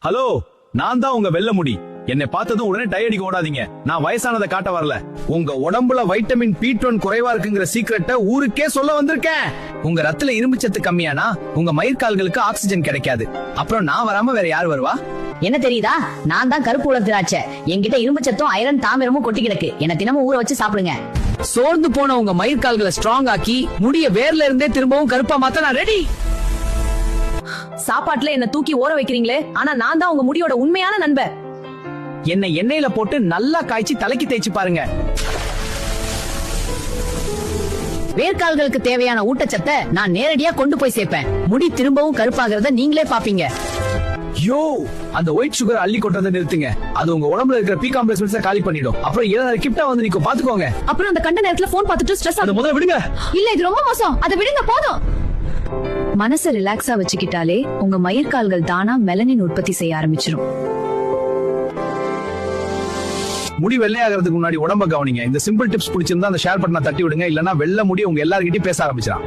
Hello, நான் தான் உங்க வெள்ள முடி. என்னை பார்த்ததும் உடனே டை அடிக்க ஓடாதீங்க. நான் வயசானதை காட்ட வரல. உங்க உடம்புல வைட்டமின் B12 குறைவா இருக்குங்கிற சீக்ரெட்டை ஊருக்கே சொல்ல வந்திருக்கேன். உங்க ரத்தத்துல இரும்பு சத்து கம்மியானா உங்க மயிர்கால்களுக்கு ஆக்சிஜன் கிடைக்காது. அப்புறம் நான் வராம வேற யார் வருவா? என்ன தெரியுதா? நான் தான் கருப்பு உலர் திராட்சை. என்கிட்ட இரும்பு சத்தும் ஐரன் தாமிரமும் கொட்டி கிடக்கு. என்ன தினமும் ஊற வச்சு சாப்பிடுங்க. சோர்ந்து போன உங்க மயிர்கால்களை ஸ்ட்ராங் ஆக்கி முடிய வேர்ல இருந்தே திரும்பவும் கருப்பா மாத்த நான் ரெடி. சாப்பாட்டுல என்ன தூக்கி ஓர வைக்கிறீங்களே, ஆனா நான் தான் உங்க முடியோட உண்மையான நண்பர். என்ன எண்ணெயில போட்டு நல்லா காய்ச்சி தலைக்கு தேய்ச்சி பாருங்க. வேர்க்கால்களுக்கு தேவையான ஊட்டச்சத்தை நான் நேரடியா கொண்டு போய் சேர்ப்பேன். முடி திரும்பவும் கருப்பாகிறத நீங்களே பாப்பீங்க. யோ, அந்த ஒயிட் சுகர் அள்ளி கொட்டதை நிறுத்துங்க. அது உங்க உடம்புல இருக்கிற பி காம்ப்ளெக்ஸ் காலி பண்ணிடும். அப்புறம் ஏதாவது கிப்டா வந்து நிக்கும், பாத்துக்கோங்க. அப்புறம் அந்த கண்ட நேரத்துல போன் பார்த்துட்டு ஸ்ட்ரெஸ் அதை முதல்ல விடுங்க. இல்ல, இது ரொம்ப மோசம். அதை விடுங்க போதும். மனசை ரிலாக்ஸா வச்சுக்கிட்டாலே உங்க மயிர்கால்கள் தானா மெலனின் உற்பத்தி செய்ய ஆரம்பிச்சிடும். முடி வெள்ளையாகிறதுக்கு முன்னாடி உடம்ப கவனிங்க. இந்த சிம்பிள் டிப்ஸ் பிடிச்சிருந்தா அந்த ஷேர் பட்டனை தட்டி விடுங்க. இல்லன்னா வெள்ளை முடி உங்க எல்லார்கிட்டயும் பேச ஆரம்பிச்சிடும்.